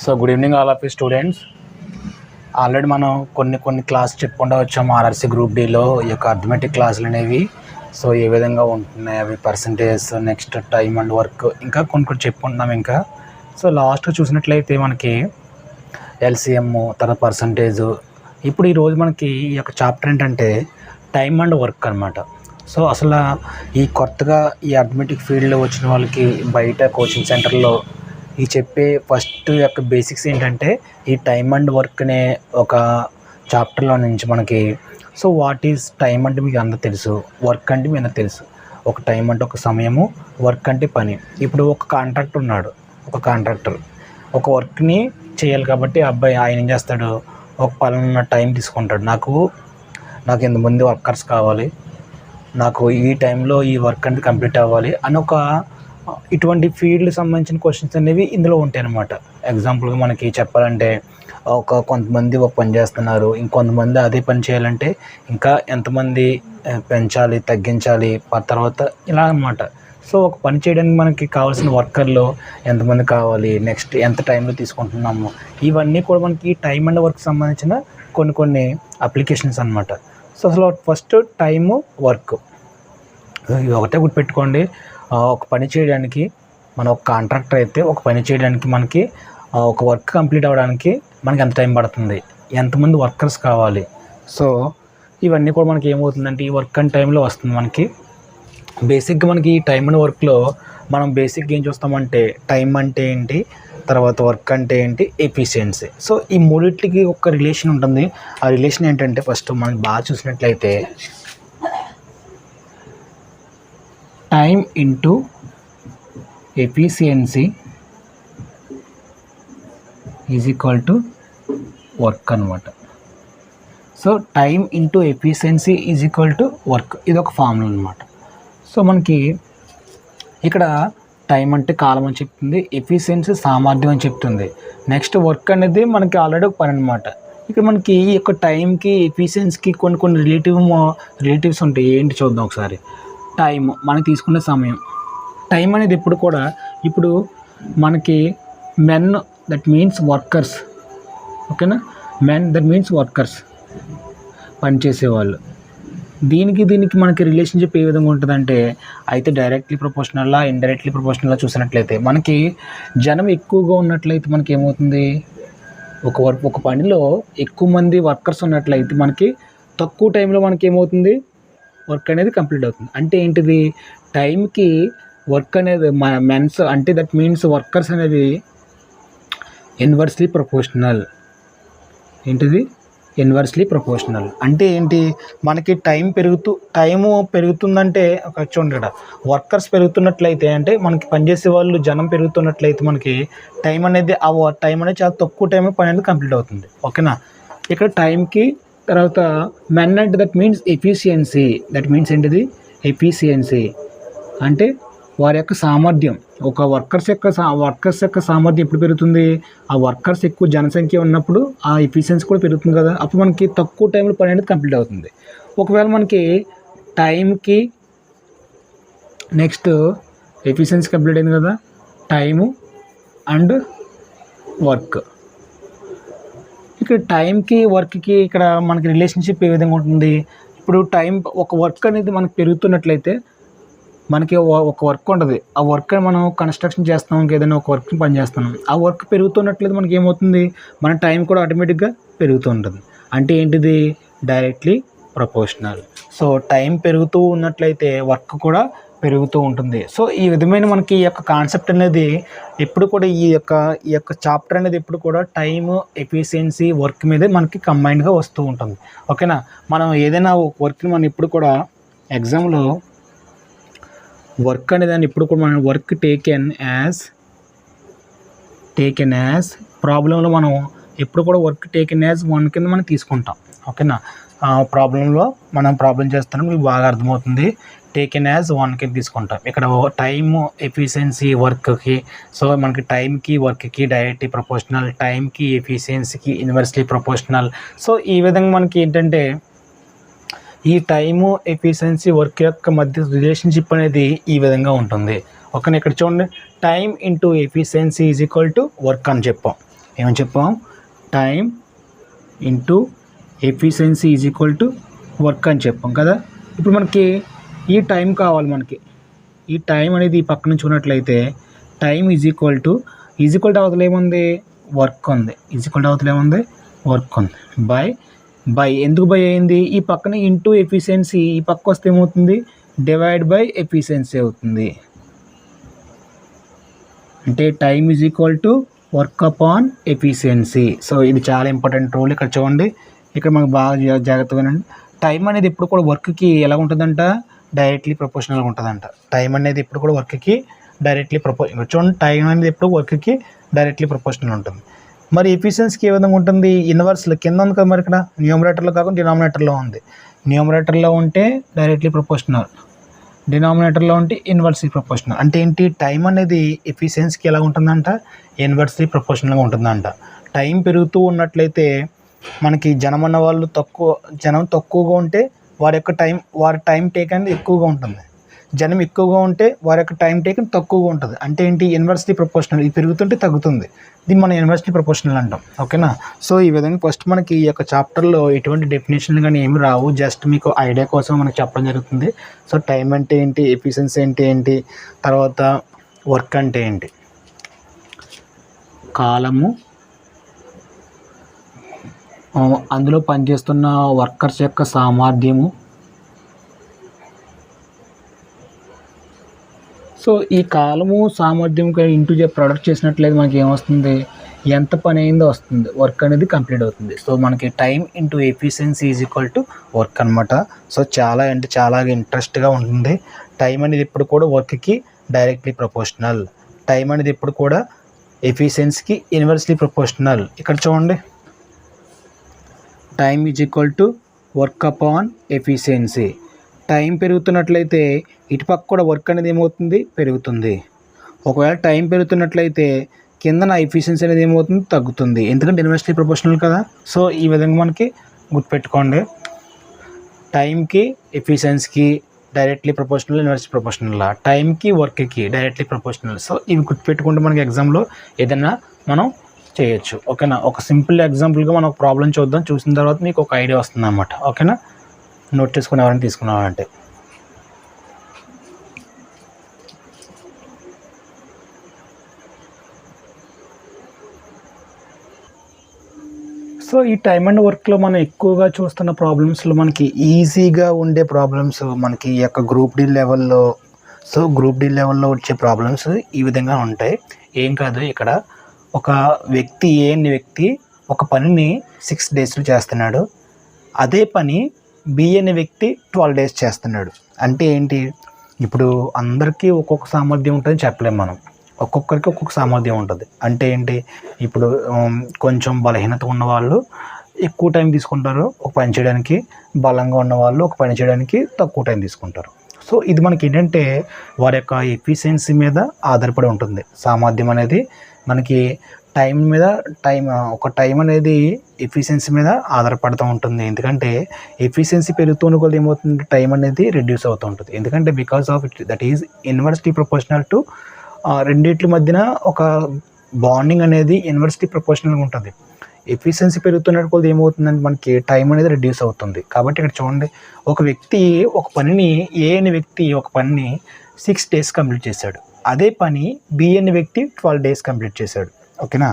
So good evening all of you students. Already మనం కొన్ని class చెప్పుకుంటూ వచ్చాము ఆర్ఆర్సీ గ్రూప్ డీలో ఈ యొక్క అర్థమెటిక్ క్లాసులు అనేవి. సో ఏ విధంగా ఉంటున్నాయి అవి percentage, next time and work, ఇంకా కొన్ని చెప్పుకుంటున్నాం ఇంకా. సో లాస్ట్ చూసినట్లయితే మనకి ఎల్సిఎం, తర్వాత పర్సంటేజ్. ఇప్పుడు ఈరోజు మనకి ఈ యొక్క చాప్టర్ ఏంటంటే టైమ్ అండ్ వర్క్ అనమాట. సో అసలు ఈ కొత్తగా ఈ అర్థమెటిక్ ఫీల్డ్లో వచ్చిన వాళ్ళకి బయట కోచింగ్ సెంటర్లో ఈ చెప్పే ఫస్ట్ యొక్క బేసిక్స్ ఏంటంటే ఈ టైమ్ అండ్ వర్క్ అనే ఒక చాప్టర్లో నుంచి మనకి. సో వాట్ ఈజ్ టైం అంటే మీకు అందరూ తెలుసు, వర్క్ అంటే మీకు తెలుసు. ఒక టైం అంటే ఒక సమయము, వర్క్ అంటే పని. ఇప్పుడు ఒక కాంట్రాక్టర్ ఉన్నాడు, ఒక కాంట్రాక్టర్ ఒక వర్క్ని చేయాలి కాబట్టి అబ్బాయి ఆయన ఏం చేస్తాడు, ఒక పలానా టైం తీసుకుంటాడు. నాకు ఎంతమంది వర్కర్స్ కావాలి, నాకు ఈ టైంలో ఈ వర్క్ అంటే కంప్లీట్ అవ్వాలి అని ఒక ఇటువంటి ఫీల్డ్ సంబంధించిన క్వశ్చన్స్ అనేవి ఇందులో ఉంటాయి అన్నమాట. ఎగ్జాంపుల్గా మనకి చెప్పాలంటే కొంతమంది ఒక పని చేస్తున్నారు, ఇంకొంతమంది అదే పని చేయాలంటే ఇంకా ఎంతమంది పెంచాలి, తగ్గించాలి, తర్వాత ఇలా అన్నమాట. సో ఒక పని చేయడానికి మనకి కావాల్సిన వర్కర్లు ఎంతమంది కావాలి, నెక్స్ట్ ఎంత టైంలో తీసుకుంటున్నాము, ఇవన్నీ కూడా మనకి టైం అండ్ వర్క్ సంబంధించిన కొన్ని అప్లికేషన్స్ అన్నమాట. సో అసలు ఫస్ట్ టైము, వర్క్ ఇది ఒకటే గుర్తుపెట్టుకోండి. ఒక పని చేయడానికి మనం ఒక కాంట్రాక్టర్ అయితే ఒక పని చేయడానికి మనకి ఒక వర్క్ కంప్లీట్ అవ్వడానికి మనకి ఎంత టైం పడుతుంది, ఎంతమంది వర్కర్స్ కావాలి. సో ఇవన్నీ కూడా మనకి ఏమవుతుందంటే ఈ వర్క్ అండ్ టైంలో వస్తుంది మనకి. బేసిక్గా మనకి ఈ టైం అండ్ వర్క్లో మనం బేసిక్గా ఏం చూస్తామంటే టైం అంటే ఏంటి, తర్వాత వర్క్ అంటే ఏంటి, ఎఫిషియన్సీ. సో ఈ మూడింటికి ఒక రిలేషన్ ఉంటుంది. ఆ రిలేషన్ ఏంటంటే ఫస్ట్ మనం బాగా చూసినట్లయితే time into efficiency is equal to work అనమాట. So time into efficiency is equal to work, ఇది ఒక ఫార్ములా అనమాట. సో మనకి ఇక్కడ టైం అంటే కాలం అని చెప్తుంది, ఎఫిషియన్సీ సామర్థ్యం అని చెప్తుంది, నెక్స్ట్ వర్క్ అనేది మనకి ఆల్రెడీ ఒక పని అనమాట. ఇక్కడ మనకి ఈ యొక్క టైంకి ఎఫిషియన్సీకి కొన్ని రిలేటివ్స్ ఉంటాయి. ఏంటి చూద్దాం ఒకసారి. టైం మనకి తీసుకునే సమయం. టైం అనేది ఎప్పుడు కూడా ఇప్పుడు మనకి మెన్ దట్ మీన్స్ వర్కర్స్, ఓకేనా, మెన్ దట్ మీన్స్ వర్కర్స్, పనిచేసేవాళ్ళు. దీనికి మనకి రిలేషన్షిప్ ఏ విధంగా ఉంటుందంటే అయితే డైరెక్ట్లీ ప్రపోర్షనల్లా, ఇండైరెక్ట్లీ ప్రపోర్షనల్లా చూసినట్లయితే మనకి జనం ఎక్కువగా ఉన్నట్లయితే మనకి ఏమవుతుంది, ఒక పనిలో ఎక్కువ మంది వర్కర్స్ ఉన్నట్లయితే మనకి తక్కువ టైంలో మనకి ఏమవుతుంది, వర్క్ అనేది కంప్లీట్ అవుతుంది. అంటే ఏంటిది, టైంకి వర్క్ అనేది మెన్స్ అంటే దట్ మీన్స్ వర్కర్స్ అనేది ఇన్వర్స్లీ ప్రపోర్షనల్. ఏంటిది, ఇన్వర్స్లీ ప్రపోర్షనల్ అంటే ఏంటి, మనకి టైము పెరుగుతుందంటే చూడండి ఇక్కడ వర్కర్స్ పెరుగుతున్నట్లయితే అంటే మనకి పనిచేసే వాళ్ళు జనం పెరుగుతున్నట్లయితే మనకి టైం అనేది చాలా తక్కువ టైంలో పని అనేది కంప్లీట్ అవుతుంది. ఓకేనా. ఇక్కడ టైంకి తర్వాత మెన్ అంటే that means efficiency, that means ఏంటిది, ఎఫిషియన్సీ అంటే వారి యొక్క సామర్థ్యం. ఒక వర్కర్స్ యొక్క సామర్థ్యం ఎప్పుడు పెరుగుతుంది, ఆ వర్కర్స్ ఎక్కువ జనసంఖ్య ఉన్నప్పుడు ఆ ఎఫిషియన్సీ కూడా పెరుగుతుంది కదా, అప్పుడు మనకి తక్కువ టైంలో పని అనేది కంప్లీట్ అవుతుంది. ఒకవేళ మనకి టైంకి నెక్స్ట్ ఎఫిషియన్సీ కంప్లీట్ అయింది కదా, టైము అండ్ వర్క్. ఇక్కడ టైంకి వర్క్కి ఇక్కడ మనకి రిలేషన్షిప్ ఏ విధంగా ఉంటుంది. ఇప్పుడు ఒక వర్క్ అనేది మనకు పెరుగుతున్నట్లయితే మనకి ఒక వర్క్ ఉంటుంది, ఆ వర్క్ మనం కన్స్ట్రక్షన్ చేస్తాం, ఏదైనా ఒక వర్క్ని పని చేస్తున్నాం, ఆ వర్క్ పెరుగుతున్నట్లయితే మనకి ఏమవుతుంది, మన టైం కూడా ఆటోమేటిక్గా పెరుగుతూ ఉంటుంది. అంటే ఏంటిది, డైరెక్ట్లీ ప్రపోర్షనల్. సో టైం పెరుగుతూ ఉన్నట్లయితే వర్క్ కూడా పెరుగుతూ ఉంటుంది. సో ఈ విధమైన మనకి ఈ యొక్క కాన్సెప్ట్ అనేది ఎప్పుడు కూడా ఈ యొక్క చాప్టర్ అనేది ఎప్పుడు కూడా టైము, ఎఫిషియన్సీ, వర్క్ మీదే మనకి కంబైన్డ్గా వస్తూ ఉంటుంది. ఓకేనా. మనం ఏదైనా వర్క్ని మనం ఇప్పుడు కూడా ఎగ్జామ్లో వర్క్ అనేదాన్ని ఇప్పుడు కూడా మనం వర్క్ టేకెన్ యాజ్ ప్రాబ్లంలో మనం ఎప్పుడు కూడా వర్క్ టేకెన్ యాజ్ వన్ కింద మనం తీసుకుంటాం. ఓకేనా. ప్రాబ్లంలో మనం ప్రాబ్లం చేస్తాం, మీకు బాగా అర్థమవుతుంది. టేకెన్ యాజ్ వన్ కింద తీసుకుంటాం. ఇక్కడ టైము, ఎఫిషియన్సీ, వర్క్కి. సో మనకి టైంకి వర్క్కి డైరెక్ట్లీ ప్రపోర్షనల్, టైంకి ఎఫిషియన్సీకి ఇన్వర్స్లీ ప్రపోర్షనల్. సో ఈ విధంగా మనకి ఏంటంటే ఈ టైము, ఎఫిషియన్సీ, వర్క్ యొక్క మధ్య రిలేషన్షిప్ అనేది ఈ విధంగా ఉంటుంది. ఓకేనా. ఇక్కడ చూడండి, time into efficiency is equal to work అని చెప్పాం. ఏమని చెప్పాం, time into efficiency is equal to work అని చెప్పాం కదా. ఇప్పుడు మనకి ఈ టైం కావాలి, మనకి ఈ టైం అనేది ఈ పక్క నుంచి ఉన్నట్లయితే టైం ఈజ్ ఈక్వల్ టు అవతల ఏముంది, వర్క్ ఉంది. ఈజ్ ఈక్వల్ టు అవతల ఏముంది, వర్క్ ఉంది. బై ఎందుకు బై అయింది, ఈ పక్కన ఇంటూ ఎఫిషియన్సీ, ఈ పక్క వస్తే ఏమవుతుంది, డివైడ్ బై ఎఫిషియన్సీ అవుతుంది. అంటే time is equal to work upon efficiency. So ఇది చాలా ఇంపార్టెంట్ రూల్. ఇక్కడ చూడండి, ఇక్కడ మనకు బాగా జాగ్రత్తగా వినండి. టైం అనేది ఎప్పుడు కూడా వర్క్కి ఎలా ఉంటుందంట, డైరెక్ట్లీ ప్రపోర్షనల్గా ఉంటుందంట. టైం అనేది ఎప్పుడు కూడా వర్క్కి డైరెక్ట్లీ చూడండి, టైం అనేది ఎప్పుడు వర్క్కి డైరెక్ట్లీ ప్రపోర్షనల్ ఉంటుంది. మరి ఎఫిషియన్సీకి ఏ విధంగా ఉంటుంది, ఇన్వర్స్లో కింద ఉంది కదా, మరి ఇక్కడ న్యూమరేటర్లో కాకుండా డినామినేటర్లో ఉంది. న్యూమరేటర్లో ఉంటే డైరెక్ట్లీ ప్రపోర్షనల్, డినామినేటర్లో ఉంటే ఇన్వర్స్లీ ప్రపోర్షనల్. అంటే ఏంటి, టైం అనేది ఎఫిషియన్సీకి ఎలా ఉంటుందంట, ఇన్వర్స్లీ ప్రపోర్షనల్గా ఉంటుందంట. టైం పెరుగుతూ ఉన్నట్లయితే మనకి జనం తక్కువగా ఉంటే వారి టైం టేక్ అనేది ఎక్కువగా ఉంటుంది. జనం ఎక్కువగా ఉంటే వారి యొక్క టైం టేక్ తక్కువగా ఉంటుంది. అంటే ఏంటి, ఇన్వర్స్లీ ప్రపోర్షనల్. ఇది పెరుగుతుంటే తగ్గుతుంది, దీన్ని మనం ఇన్వర్స్లీ ప్రపోర్షనల్ అంటాం. ఓకేనా. సో ఈ విధంగా ఫస్ట్ మనకి ఈ యొక్క చాప్టర్లో ఎటువంటి డెఫినేషన్లు కానీ ఏమి రావు, జస్ట్ మీకు ఐడియా కోసం మనకు చెప్పడం జరుగుతుంది. సో టైం అంటే ఏంటి, ఎఫిషియన్సీ అంటే ఏంటి, తర్వాత వర్క్ అంటే ఏంటి, కాలము, అందులో పనిచేస్తున్న వర్కర్స్ యొక్క సామర్థ్యము. సో ఈ కాలము సామర్థ్యం ఇంటూ ప్రొడక్ట్ చేసినట్లయితే మనకి ఏమొస్తుంది, ఎంత పని అయిందో వస్తుంది, వర్క్ అనేది కంప్లీట్ అవుతుంది. సో మనకి time into efficiency is equal to work అనమాట. సో చాలా అంటే చాలా ఇంట్రెస్ట్గా ఉంటుంది. టైం అనేది ఎప్పుడు కూడా వర్క్కి డైరెక్ట్లీ ప్రపోర్షనల్, టైం అనేది ఎప్పుడు కూడా ఎఫిషియన్సీకి ఇన్వర్స్లీ ప్రపోర్షనల్. ఇక్కడ చూడండి, time is equal to work upon efficiency. Time పెరుగుతున్నట్లయితే ఇటుపక్క కూడా వర్క్ అనేది ఏమవుతుంది, పెరుగుతుంది. ఒకవేళ టైం పెరుగుతున్నట్లయితే కింద నా ఎఫిషియన్సీ అనేది ఏమవుతుంది, తగ్గుతుంది. ఎందుకంటే ఇన్వర్స్లీ ప్రపోర్షనల్ కదా. సో ఈ విధంగా మనకి గుర్తుపెట్టుకోండి, టైంకి ఎఫిషియన్సీకి డైరెక్ట్లీ ప్రపోర్షనల్, ఇన్వర్స్లీ ప్రపోర్షనల్, టైంకి వర్క్కి డైరెక్ట్లీ ప్రపోర్షనల్. సో ఇవి గుర్తుపెట్టుకుంటే మనకి ఎగ్జామ్లో ఏదైనా మనం చేయొచ్చు. ఓకేనా. ఒక సింపుల్ ఎగ్జాంపుల్గా మనం ఒక ప్రాబ్లం చూద్దాం, చూసిన తర్వాత మీకు ఒక ఐడియా వస్తుంది అన్నమాట. ఓకేనా, నోట్ చేసుకుని ఎవరైనా తీసుకున్నారంటే. సో ఈ టైమ్ అండ్ వర్క్లో మనం ఎక్కువగా చూస్తున్న ప్రాబ్లమ్స్లో మనకి ఈజీగా ఉండే ప్రాబ్లమ్స్ మనకి ఈ యొక్క గ్రూప్ డి లెవెల్లో, సో గ్రూప్ డి లెవెల్లో వచ్చే ప్రాబ్లమ్స్ ఈ విధంగా ఉంటాయి. ఏం కాదు, ఇక్కడ ఒక వ్యక్తి ఒక పనిని 6 డేస్లో చేస్తున్నాడు. అదే పని బి అనే వ్యక్తి 12 డేస్ చేస్తున్నాడు. అంటే ఏంటి, ఇప్పుడు అందరికీ ఒక్కొక్క సామర్థ్యం ఉంటుందని చెప్పలేము మనం, ఒక్కొక్కరికి ఒక్కొక్క సామర్థ్యం ఉంటుంది. అంటే ఏంటి, ఇప్పుడు కొంచెం బలహీనత ఉన్నవాళ్ళు ఎక్కువ టైం తీసుకుంటారు ఒక పని చేయడానికి, బలంగా ఉన్నవాళ్ళు ఒక పని చేయడానికి తక్కువ టైం తీసుకుంటారు. సో ఇది మనకి ఏంటంటే వారి యొక్క ఎఫిషియన్సీ మీద ఆధారపడి ఉంటుంది. సామర్థ్యం అనేది మనకి టైం అనేది ఎఫిషియన్సీ మీద ఆధారపడుతూ ఉంటుంది. ఎందుకంటే ఎఫిషియన్సీ పెరుగుతున్న కొద్ది ఏమవుతుంది, టైం అనేది రెడ్యూస్ అవుతూ ఉంటుంది. ఎందుకంటే because of it that is inversely proportional to, రెండిట్ల మధ్యన ఒక బాండింగ్ అనేది ఇన్వర్స్లీ ప్రపోర్షనల్గా ఉంటుంది. ఎఫిషియన్సీ పెరుగుతున్నట్టు కొద్ది ఏమవుతుందంటే మనకి టైం అనేది రెడ్యూస్ అవుతుంది. కాబట్టి ఇక్కడ చూడండి, ఏ అనే వ్యక్తి ఒక పనిని 6 డేస్ కంప్లీట్ చేశాడు. అదే పని బి అనే వ్యక్తి 12 డేస్ కంప్లీట్ చేశాడు. ఓకేనా.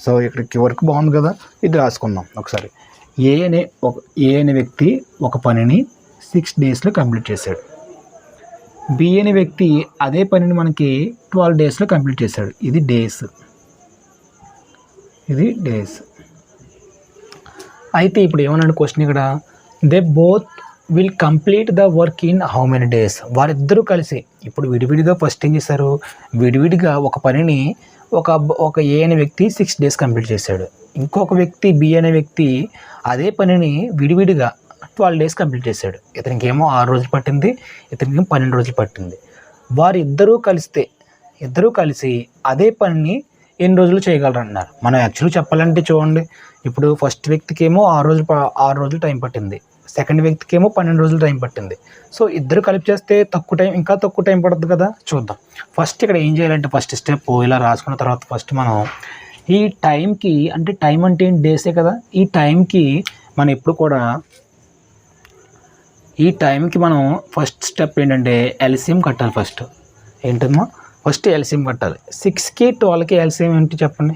సో ఇక్కడికి వర్క్ బాగుంది కదా, ఇది రాసుకుందాం ఒకసారి. ఏ అనే వ్యక్తి ఒక పనిని 6 డేస్లో కంప్లీట్ చేశాడు. బి అనే వ్యక్తి అదే పనిని మనకి 12 డేస్లో కంప్లీట్ చేశాడు. ఇది డేస్. అయితే ఇప్పుడు ఏమన్నాడు క్వశ్చన్ ఇక్కడ, they both will complete the work in how many days. వారిద్దరూ కలిసి, ఇప్పుడు విడివిడిగా ఫస్ట్ ఏం చేశారు, విడివిడిగా ఒక పనిని ఒక ఏ అనే వ్యక్తి 6 డేస్ కంప్లీట్ చేశాడు. ఇంకొక వ్యక్తి బి అనే వ్యక్తి అదే పనిని విడివిడిగా 12 డేస్ కంప్లీట్ చేశాడు. ఇతనికి ఏమో 6 రోజులు పట్టింది, ఇతనికి 12 రోజులు పట్టింది. వారిద్దరూ కలిసి అదే పనిని ఎన్ని రోజులు చేయగలరు అన్నారు. మనం యాక్చువల్గా చెప్పాలంటే చూడండి, ఇప్పుడు ఫస్ట్ వ్యక్తికి ఏమో 6 రోజులు టైం పట్టింది, సెకండ్ వ్యక్తికి ఏమో 12 రోజులు టైం పట్టింది. సో ఇద్దరు కలిపి చేస్తే ఇంకా తక్కువ టైం పడుతుంది కదా. చూద్దాం. ఫస్ట్ ఇక్కడ ఏం చేయాలంటే, ఫస్ట్ స్టెప్ ఇలా రాసుకున్న తర్వాత ఫస్ట్ మనం ఈ టైంకి అంటే టైం అంటే ఏంటి, డేసే కదా. ఈ టైంకి మనం ఎప్పుడు కూడా ఈ టైంకి మనం ఫస్ట్ స్టెప్ ఏంటంటే ఎల్సిఎం కట్టాలి. ఫస్ట్ ఏంటమ్మా, ఫస్ట్ ఎల్సిఎం కట్టాలి. 6కి 12కి ఎల్సిఎం ఏంటి చెప్పండి.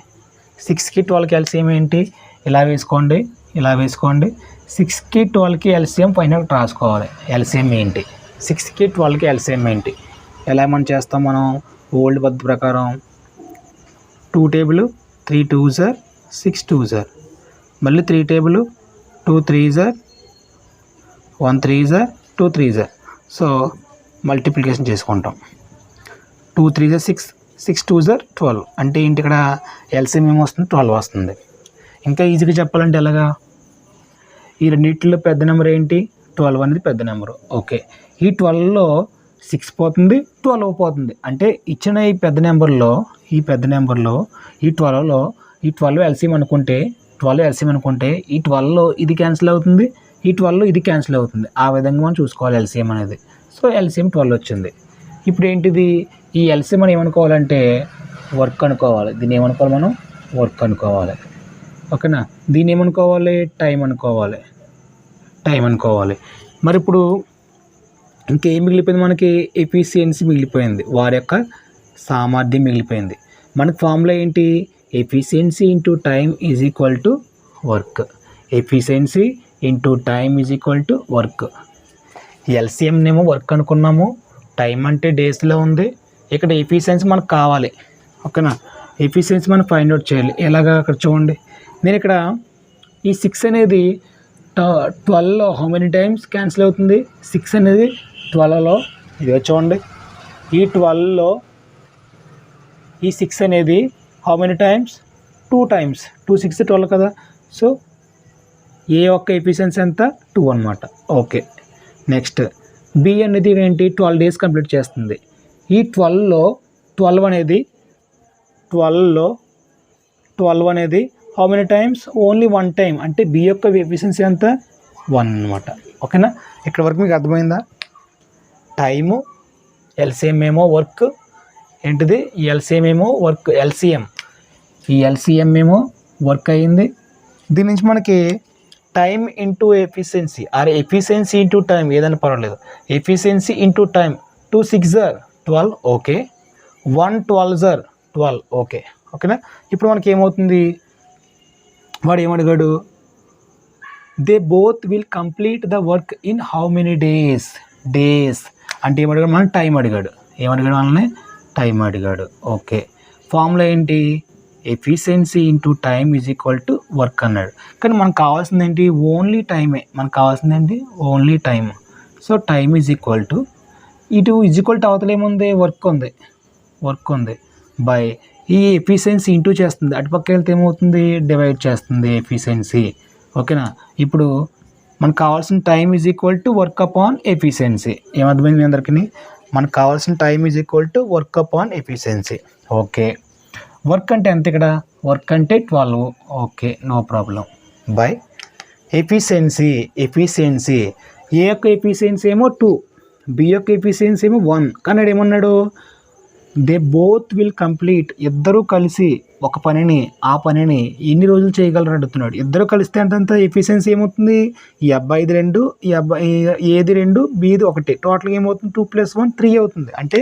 6కి 12కి ఎల్సిఎం ఏంటి, ఇలా వేసుకోండి, ఇలా వేసుకోండి. 6కి 12కి ఎల్సిఎం పైన రాసుకోవాలి. ఎల్సిఎం ఏంటి, 6కి 12కి ఎల్సిఎం ఏంటి, ఎలా మనం చేస్తాం, మనం ఓల్డ్ పద్ధతి ప్రకారం 2 టేబుల్ 3 2s 6 2s, మళ్ళీ 3 table 2 3s 1 3s 2 3s. So multiplication చేసుకుంటాం. 2 3s 6 6 2s 12. అంటే ఏంటి, ఇక్కడ ఎల్సిఎం ఏమో వస్తుంది, 12 వస్తుంది. ఇంకా ఈజీగా చెప్పాలంటే ఎలాగా, ఈ రెండింటిలో పెద్ద నెంబర్ ఏంటి, 12 అనేది పెద్ద నెంబరు. ఓకే, ఈ 12లో 6 పోతుంది, 12 పోతుంది. అంటే ఇచ్చిన ఈ పెద్ద నెంబర్లో ఈ 12 ఎల్సిఎం అనుకుంటే, 12 ఎల్సిఎం అనుకుంటే ఈ 12లో ఇది క్యాన్సిల్ అవుతుంది, ఈ 12లో ఇది క్యాన్సిల్ అవుతుంది. ఆ విధంగా మనం చూసుకోవాలి ఎల్సిఎం అనేది. సో ఎల్సిఎం 12 వచ్చింది. ఇప్పుడు ఏంటిది, ఈ ఎల్సిఎం మనం ఏమనుకోవాలంటే వర్క్ అనుకోవాలి. దీన్ని ఏమనుకోవాలి మనం, వర్క్ అనుకోవాలి. ఓకేనా, దీన్ని ఏమనుకోవాలి, టైం అనుకోవాలి. మరి ఇప్పుడు ఇంకేం మిగిలిపోయింది మనకి, ఎఫిషియన్సీ మిగిలిపోయింది, వారి యొక్క సామర్థ్యం మిగిలిపోయింది. మనకి ఫార్ములా ఏంటి, efficiency into time is equal to work. Efficiency into time is equal to work. ఎల్సిఎంనేమో వర్క్ అనుకున్నాము, టైం అంటే డేస్లో ఉంది, ఇక్కడ ఎఫిషియన్సీ మనకు కావాలి. ఓకేనా, ఎఫిషియన్సీ మనం ఫైండ్ అవుట్ చేయాలి. ఎలాగా, అక్కడ చూడండి, నేను ఇక్కడ ఈ 6 అనేది 12లో హౌ మెనీ టైమ్స్ క్యాన్సిల్ అవుతుంది, 6 అనేది 12లో, ఇదిగో చూడండి, ఈ 12లో ఈ 6 అనేది హౌ మెనీ టైమ్స్, 2 టైమ్స్. 2 6 12 కదా. సో ఏ ఒక్క ఎఫిషియన్సీ ఎంత, 2 అనమాట. ఓకే, నెక్స్ట్ బి అనేది ఏంటి, 12 డేస్ కంప్లీట్ చేస్తుంది. ఈ 12లో 12 అనేది how many times, only 1 time. అంటే బి యొక్క ఎఫిషియన్సీ ఎంత, 1 అనమాట. ఓకేనా, ఇక్కడ వరకు మీకు అర్థమైందా. టైము, ఎల్సిఎం ఏమో వర్క్, ఏంటిది ఎల్సిఎం ఏమో వర్క్, ఈ ఎల్సిఎం ఏమో వర్క్ అయ్యింది. దీని నుంచి మనకి time into efficiency or efficiency into time ఏదైనా పర్వాలేదు. Efficiency into time, 2 6 12. Okay, 1 12 12. Okay, ఓకేనా. ఇప్పుడు మనకి ఏమవుతుంది, వాడు ఏమడిగాడు, they both will complete the work in how many days. అంటే ఏమడిగాడు, మనం టైం అడిగాడు. ఏమడిగాడు మనల్ని, టైం అడిగాడు. ఓకే, ఫార్ములా ఏంటి, efficiency into time is equal to work అన్నాడు. కానీ మనకు కావాల్సింది ఏంటి, ఓన్లీ టైమే. Only time. So time is equal to, ఇటు ఈజ్ ఈక్వల్ టు అవతల ఏముంది, వర్క్ ఉంది బై ఈ ఎఫిషియన్సీ ఇంటూ చేస్తుంది, అటుపక్క వెళ్తే ఏమవుతుంది, డివైడ్ చేస్తుంది ఎఫిషియన్సీ. ఓకేనా, ఇప్పుడు మనకు కావాల్సిన time is equal to work upon efficiency. ఏమర్థమైంది మీ అందరికీ, మనకు కావాల్సిన time is equal to work upon efficiency. Okay, work అంటే ఎంత, ఇక్కడ వర్క్ అంటే 12. Okay, no problem. By efficiency A యొక్క ఎఫిషియన్సీ ఏమో 2, బి యొక్క ఎఫిషియన్సీ ఏమో 1. కానీ ఏమన్నాడు, దే బోత్ విల్ కంప్లీట్, ఇద్దరూ కలిసి ఒక పనిని, ఆ పనిని ఎన్ని రోజులు చేయగలరు అడుగుతున్నాడు. ఇద్దరు కలిస్తే అంతంత ఎఫిషియన్సీ ఏమవుతుంది, ఈ అబ్బాయిది 2, ఈ అబ్బాయి ఏది 2, బీది 1, టోటల్గా ఏమవుతుంది, 2 + 1 3 అవుతుంది. అంటే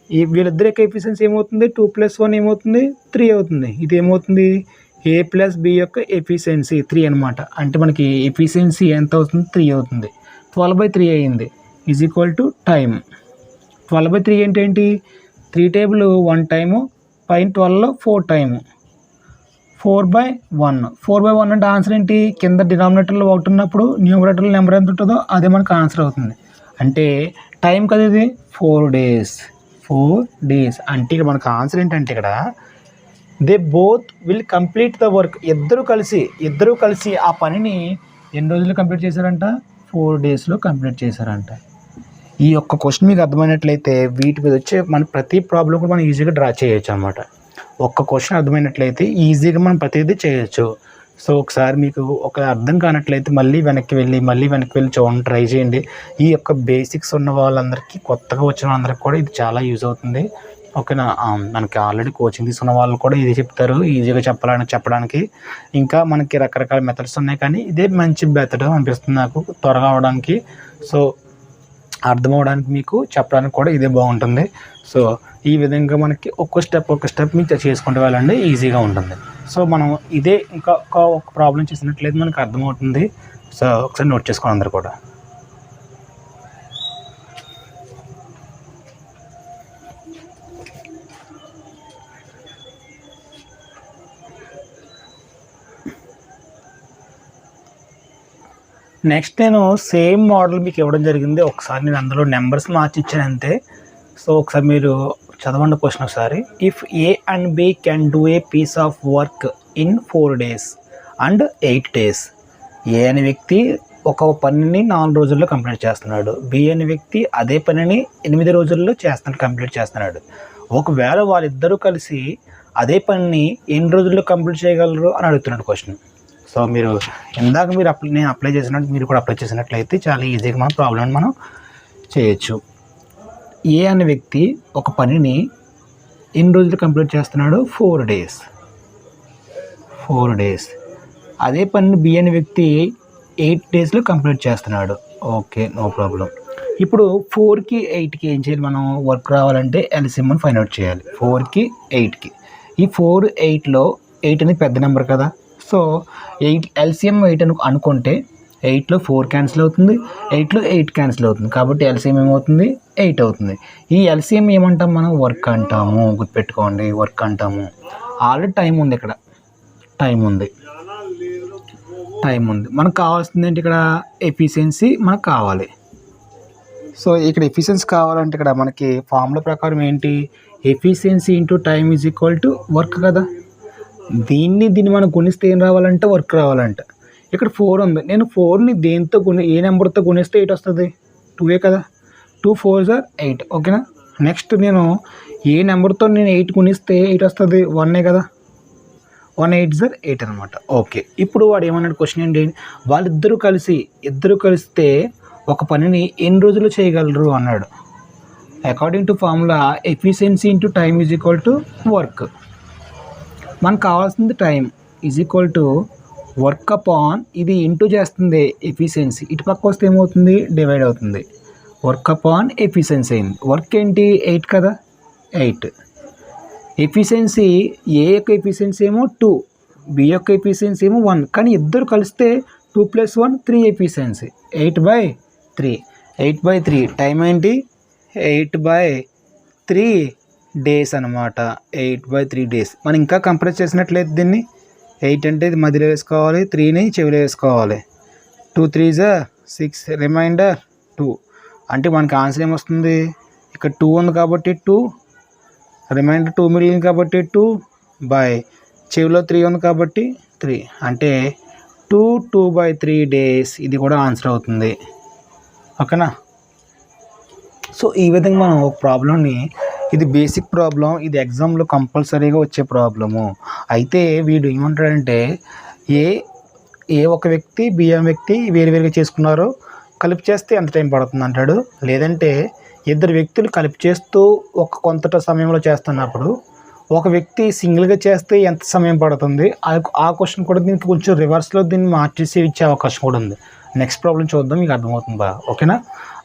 ఈ వీళ్ళిద్దరి యొక్క ఎఫిషియన్సీ ఏమవుతుంది, 2 + 1 ఏమవుతుంది, 3 అవుతుంది. ఇది ఏమవుతుంది, ఏ ప్లస్ బి యొక్క ఎఫిషియన్సీ 3 అనమాట. అంటే మనకి ఎఫిషియన్సీ ఎంత అవుతుంది, 3 అవుతుంది. 12/3 అయ్యింది ఈజ్ ఈక్వల్ టు టైం. 12/3 ఏంటేంటి, 3 టేబుల్ 1 టైము, పైన 12లో 4 టైము, 4/1 అంటే ఆన్సర్ ఏంటి, కింద డినామినేటర్లో 1 ఉన్నప్పుడు న్యూమరేటర్లో నెంబర్ ఎంత ఉంటుందో అదే మనకు ఆన్సర్ అవుతుంది. అంటే టైం కదా ఇది, 4 డేస్. అంటే ఇక్కడ మనకు ఆన్సర్ ఏంటంటే, ఇక్కడ they both will complete the work, ఇద్దరు కలిసి ఆ పనిని ఎన్ని రోజుల్లో కంప్లీట్ చేశారంట, 4 డేస్లో కంప్లీట్ చేశారంట. ఈ యొక్క క్వశ్చన్ మీకు అర్థమైనట్లయితే వీటి మీద వచ్చే మన ప్రతి ప్రాబ్లం కూడా మనం ఈజీగా డ్రా చేయొచ్చు అనమాట. ఒక్క క్వశ్చన్ అర్థమైనట్లయితే ఈజీగా మనం ప్రతిదీ చేయొచ్చు. సో ఒకసారి మీకు ఒక అర్థం కానట్లయితే మళ్ళీ వెనక్కి వెళ్ళి చూడండి, ట్రై చేయండి. ఈ యొక్క బేసిక్స్ ఉన్న వాళ్ళందరికీ, కొత్తగా వచ్చిన వాళ్ళందరికీ కూడా ఇది చాలా యూజ్ అవుతుంది. ఓకేనా. మనకి ఆల్రెడీ కోచింగ్ తీసుకున్న వాళ్ళు కూడా ఇది చెప్తారు, ఈజీగా చెప్పడానికి. ఇంకా మనకి రకరకాల మెథడ్స్ ఉన్నాయి, కానీ ఇదే మంచి మెథడ్ అనిపిస్తుంది నాకు త్వరగా అవడానికి. సో అర్థం అవడానికి మీకు చెప్పడానికి కూడా ఇదే బాగుంటుంది. సో ఈ విధంగా మనకి ఒక్క స్టెప్ మీకు చేసుకుంటూ వెళ్ళండి, ఈజీగా ఉంటుంది. సో మనం ఇదే ఇంకా ఒక ప్రాబ్లం చేసినట్లయితే మనకు అర్థమవుతుంది. సో ఒకసారి నోట్ చేసుకోండి అందరు కూడా. నెక్స్ట్ నేను సేమ్ మోడల్ మీకు ఇవ్వడం జరిగింది. ఒకసారి నేను అందులో నెంబర్స్ మార్చి ఇచ్చాను అంతే. సో ఒకసారి మీరు చదవండి క్వశ్చన్ ఒకసారి. If A and B can do a piece of work in 4 days and 8 days. A అనే వ్యక్తి ఒక పనిని 4 రోజుల్లో కంప్లీట్ చేస్తున్నాడు. బి అనే వ్యక్తి అదే పనిని 8 రోజుల్లో కంప్లీట్ చేస్తున్నాడు. ఒకవేళ వాళ్ళిద్దరూ కలిసి అదే పనిని ఎన్ని రోజుల్లో కంప్లీట్ చేయగలరు అని అడుగుతున్నాడు క్వశ్చన్. సో మీరు ఇందాక నేను అప్లై చేసినట్టు మీరు కూడా అప్లై చేసినట్లయితే చాలా ఈజీగా మన ప్రాబ్లమ్ మనం చేయొచ్చు. ఏ అనే వ్యక్తి ఒక పనిని ఎన్ని రోజులు కంప్లీట్ చేస్తున్నాడు? 4 days. 4 days. అదే పనిని బి అనే వ్యక్తి 8 daysలో కంప్లీట్ చేస్తున్నాడు. Okay, no problem. ఇప్పుడు 4కి 8కి ఏం చేయాలి? మనం వర్క్ రావాలంటే ఎల్సిఎం అని ఫైండ్ అవుట్ చేయాలి. 4కి 8కి. ఈ 4 8లో 8 అనేది పెద్ద నెంబర్ కదా. సో 8 ఎల్సిఎం 8 అనుకుంటే 8లో 4 క్యాన్సిల్ అవుతుంది, 8లో 8 క్యాన్సిల్ అవుతుంది. కాబట్టి ఎల్సిఎం ఏమవుతుంది? 8 అవుతుంది. ఈ ఎల్సిఎం ఏమంటాం మనం? వర్క్ అంటాము. గుర్తుపెట్టుకోండి, వర్క్ అంటాము. ఆల్రెడీ టైం ఉంది, ఇక్కడ టైం ఉంది. మనకు కావాల్సింది ఏంటి? ఇక్కడ ఎఫిషియన్సీ మనకు కావాలి. సో ఇక్కడ ఎఫిషియన్సీ కావాలంటే ఇక్కడ మనకి ఫార్ములా ప్రకారం ఏంటి? Efficiency into time is equal to work కదా. దీన్ని మనం గుణిస్తే ఏం రావాలంటే వర్క్ రావాలంట. ఇక్కడ 4 ఉంది. నేను 4ని దేంతో ఏ నెంబర్తో గుణిస్తే 8 వస్తుంది? 2 కదా. 2 4s are 8. ఓకేనా. నెక్స్ట్ నేను ఏ నెంబర్తో 8 గుణిస్తే 8 వస్తుంది? 1 కదా. 1 8s are 8 అనమాట. ఓకే, ఇప్పుడు వాడు ఏమన్నాడు క్వశ్చన్ ఏంటి? వాళ్ళిద్దరూ కలిస్తే ఒక పనిని ఎన్ని రోజుల్లో చేయగలరు అన్నాడు. According to formula efficiency into time is equal to work. మనకు కావాల్సింది time is equal to work upon, ఇది ఇంటూ చేస్తుంది ఎఫిషియన్సీ, ఇటు పక్క వస్తే ఏమవుతుంది? డివైడ్ అవుతుంది. వర్క్ అపాన్ ఎఫిషియన్సీ అయింది. వర్క్ ఏంటి? 8 కదా. 8. ఎఫిషియన్సీ ఏ యొక్క ఎఫిషియన్సీ ఏమో 2, బి యొక్క ఎఫిషియన్సీ ఏమో 1. కానీ ఇద్దరు కలిస్తే 2 + 1 3 ఎఫిషియన్సీ. 8/3. 8/3 టైం ఏంటి? 8/3 డేస్ అనమాట. 8/3 days. మనం ఇంకా కంప్రెస్ చేసినట్లయితే దీన్ని 8 అంటే ఇది మధ్యలో వేసుకోవాలి, 3ని చెవిలో వేసుకోవాలి. 2 3s are 6, రిమైండర్ 2. అంటే మనకి ఆన్సర్ ఏమొస్తుంది? ఇక్కడ 2 ఉంది కాబట్టి 2, రిమైండర్ 2 మిగిలింది కాబట్టి 2 బై చెవిలో 3 ఉంది కాబట్టి 3. అంటే 2/3 days. ఇది కూడా ఆన్సర్ అవుతుంది. ఓకేనా. సో ఈ విధంగా మనం ఒక ప్రాబ్లంని, ఇది బేసిక్ ప్రాబ్లం, ఇది ఎగ్జామ్లో కంపల్సరీగా వచ్చే ప్రాబ్లము. అయితే వీడు ఏమంటాడంటే ఏ ఒక వ్యక్తి బి అనే వ్యక్తి వేరువేరుగా చేసుకున్నారో కలిపి చేస్తే ఎంత టైం పడుతుంది అంటాడు. లేదంటే ఇద్దరు వ్యక్తులు కలిపి చేస్తూ కొంత సమయంలో చేస్తున్నప్పుడు ఒక వ్యక్తి సింగిల్గా చేస్తే ఎంత సమయం పడుతుంది? ఆ క్వశ్చన్ కూడా దీనికి కొంచెం రివర్స్లో దీన్ని మార్చేసి ఇచ్చే అవకాశం కూడా ఉంది. నెక్స్ట్ ప్రాబ్లం చూద్దాం, మీకు అర్థమవుతుంది బాగా. ఓకేనా.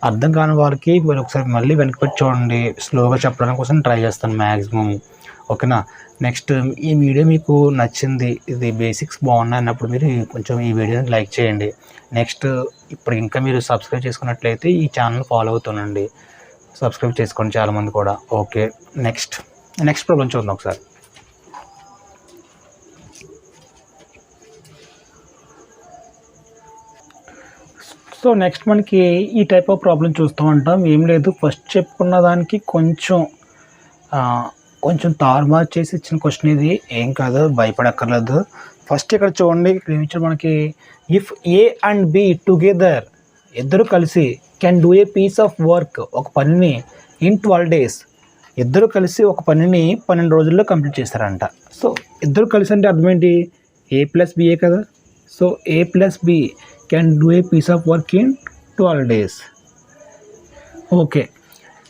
అర్థం కాని వారికి ఒకసారి మళ్ళీ వెనక్కి పెట్టి చూడండి. స్లోగా చెప్పడానికి కోసం ట్రై చేస్తాను మ్యాక్సిమం. ఓకేనా. నెక్స్ట్ ఈ వీడియో మీకు నచ్చింది, ఇది బేసిక్స్ బాగున్నాయి అన్నప్పుడు మీరు కొంచెం ఈ వీడియోని లైక్ చేయండి. నెక్స్ట్ ఇప్పుడు ఇంకా మీరు సబ్స్క్రైబ్ చేసుకున్నట్లయితే ఈ ఛానల్ ఫాలో అవుతానండి. సబ్స్క్రైబ్ చేసుకోండి చాలామంది కూడా. ఓకే, నెక్స్ట్ ప్రాబ్లం చూద్దాం ఒకసారి. సో నెక్స్ట్ మనకి ఈ టైప్ ఆఫ్ ప్రాబ్లం చూస్తూ ఉంటాం. ఏం లేదు, ఫస్ట్ చెప్పుకున్న దానికి కొంచెం తారుమారు చేసి ఇచ్చిన క్వశ్చన్ ఇది. ఏం కాదు, భయపడక్కర్లేదు. ఫస్ట్ ఇక్కడ చూడండి, ఇక్కడ ఏమి ఇచ్చారు మనకి? If A and B together, ఇద్దరు కలిసి can do a piece of work, ఒక పనిని ఇన్ 12 days, ఇద్దరు కలిసి ఒక పనిని 12 రోజుల్లో కంప్లీట్ చేస్తారంట. సో ఇద్దరు కలిసి అంటే అర్థం ఏంటి? ఏ ప్లస్ బిఏ కదా. So A plus B can do a piece of work in 12 days. Okay,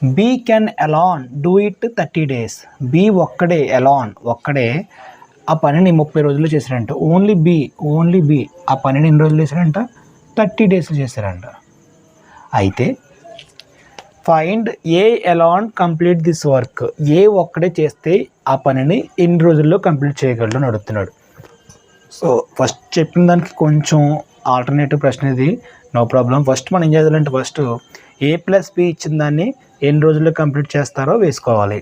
B can alone do it 30 days. B ఒక్కడే ఆ పనిని 30 రోజుల్లో చేశారంట. ఓన్లీ బి ఆ పనిని ఎన్ని రోజులు చేశారంట? 30 days చేశారంట. అయితే find A alone complete this work. A ఒక్కడే చేస్తే ఆ పనిని ఎన్ని రోజుల్లో కంప్లీట్ చేయగలడు అని అడుగుతున్నాడు. సో ఫస్ట్ చెప్పిన దానికి కొంచెం ఆల్టర్నేటివ్ ప్రశ్న ఇది, నో ప్రాబ్లం. ఫస్ట్ మనం ఏం చేయాలంటే ఫస్ట్ ఏ ప్లస్ బి ఇచ్చిన దాన్ని ఎన్ని రోజుల్లో కంప్లీట్ చేస్తారో వేసుకోవాలి.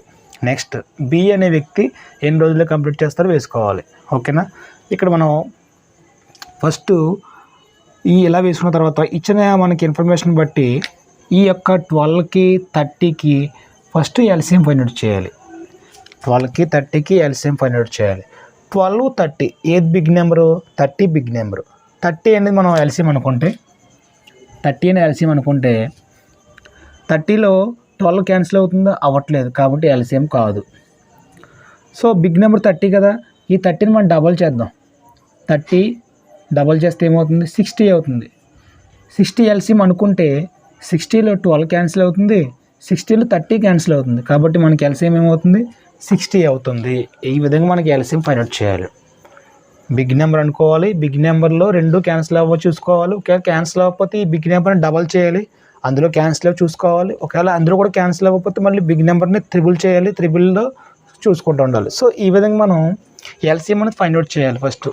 నెక్స్ట్ బి అనే వ్యక్తి ఎన్ని రోజుల్లో కంప్లీట్ చేస్తారో వేసుకోవాలి. ఓకేనా? ఇక్కడ మనం ఫస్ట్ ఇలా వేసుకున్న తర్వాత ఇచ్చిన మనకి ఇన్ఫర్మేషన్ బట్టి ఈ యొక్క 12కి 30కి ఫస్ట్ ఎల్సిఎం ఫైండ్ అవుట్ చేయాలి. 12కి 30కి ఎల్సిఎం ఫైండ్ అవుట్ చేయాలి. 12, 30 ఏది బిగ్ నెంబరు? 30 big number. 30 అనేది మనం ఎల్సిఎం అనుకుంటే 30లో 12 క్యాన్సిల్ అవుతుందా? అవ్వట్లేదు, కాబట్టి ఎల్సిఎం కాదు. సో బిగ్ నెంబర్ 30 కదా, ఈ 30ని మనం డబల్ చేద్దాం. 30 డబల్ చేస్తే ఏమవుతుంది? 60 అవుతుంది. 60 ఎల్సిఎం అనుకుంటే 60లో 12 క్యాన్సిల్ అవుతుంది, 60లో 30 క్యాన్సిల్ అవుతుంది, కాబట్టి మనకి ఎల్సిఎం ఏమవుతుంది? 60 అవుతుంది. ఈ విధంగా మనకి ఎల్సిఎం ఫైండ్ అవుట్ చేయాలి. బిగ్ నెంబర్ అనుకోవాలి, బిగ్ నెంబర్లో 2 క్యాన్సిల్ అవ్వ చూసుకోవాలి. ఒకవేళ క్యాన్సిల్ అవ్వకపోతే ఈ బిగ్ నెంబర్ని డబల్ చేయాలి, అందులో క్యాన్సిల్ అవ్వ చూసుకోవాలి. ఒకవేళ అందులో కూడా క్యాన్సిల్ అవ్వకపోతే మళ్ళీ బిగ్ నెంబర్ని త్రిబుల్ చేయాలి, త్రిబుల్లో చూసుకుంటూ ఉండాలి. సో ఈ విధంగా మనం ఎల్సిఎం అనేది ఫైండ్ అవుట్ చేయాలి ఫస్ట్.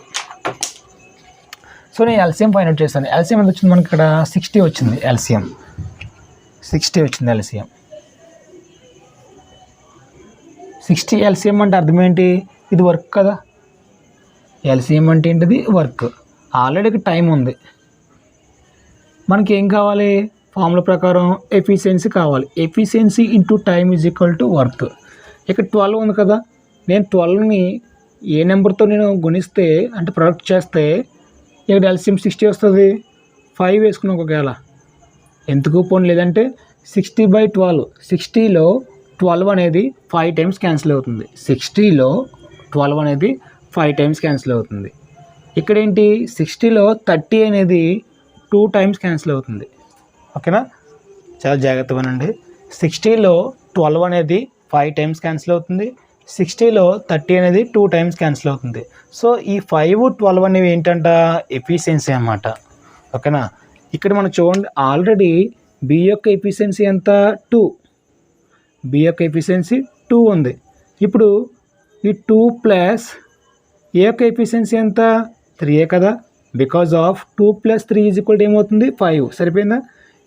సో నేను ఎల్సిఎం ఫైండ్ అవుట్ చేస్తాను. ఎల్సిఎం ఎంత వచ్చింది మనకి? ఇక్కడ 60 వచ్చింది. ఎల్సిఎం 60 వచ్చింది. ఎల్సిఎం 60 ఎల్సిఎం అంటే అర్థం ఏంటి? ఇది వర్క్ కదా. ఎల్సిఎం అంటే ఏంటిది? వర్క్. ఆల్రెడీ టైం ఉంది, మనకి ఏం కావాలి? ఫార్ములా ప్రకారం ఎఫిషియన్సీ కావాలి. Efficiency into time is equal to work. ఇక్కడ 12 ఉంది కదా, నేను 12ని ఏ నెంబర్తో నేను గుణిస్తే అంటే ప్రొడక్ట్ చేస్తే ఇక్కడ ఎల్సిఎం 60 వస్తుంది. 5 వేసుకున్నాం ఒకవేళ, ఎందుకు పోనీ లేదంటే 60/12. 60లో 12 అనేది 5 టైమ్స్ క్యాన్సిల్ అవుతుంది. 60లో 12 అనేది 5 టైమ్స్ క్యాన్సిల్ అవుతుంది. ఇక్కడ ఏంటి? 60లో 30 అనేది 2 టైమ్స్ క్యాన్సిల్ అవుతుంది. ఓకేనా? చాలా జాగ్రత్తగా వినండి. 60లో 12 అనేది 5 టైమ్స్ క్యాన్సిల్ అవుతుంది, 60లో 30 అనేది 2 టైమ్స్ క్యాన్సిల్ అవుతుంది. సో ఈ 5, 12 అనేవి ఏంటంట? ఎఫిషియన్సీ అన్నమాట. ఓకేనా? ఇక్కడ మనం చూడండి, ఆల్రెడీ బి యొక్క ఎఫిషియన్సీ ఎంత? 2. బి యొక్క ఎఫిషియన్సీ 2 ఉంది. ఇప్పుడు ఈ 2 ప్లస్ ఏ యొక్క ఎఫిషియన్సీ ఎంత? 3 కదా, బికాజ్ ఆఫ్ 2 + 3 = ఏమవుతుంది? 5. సరిపోయిందా?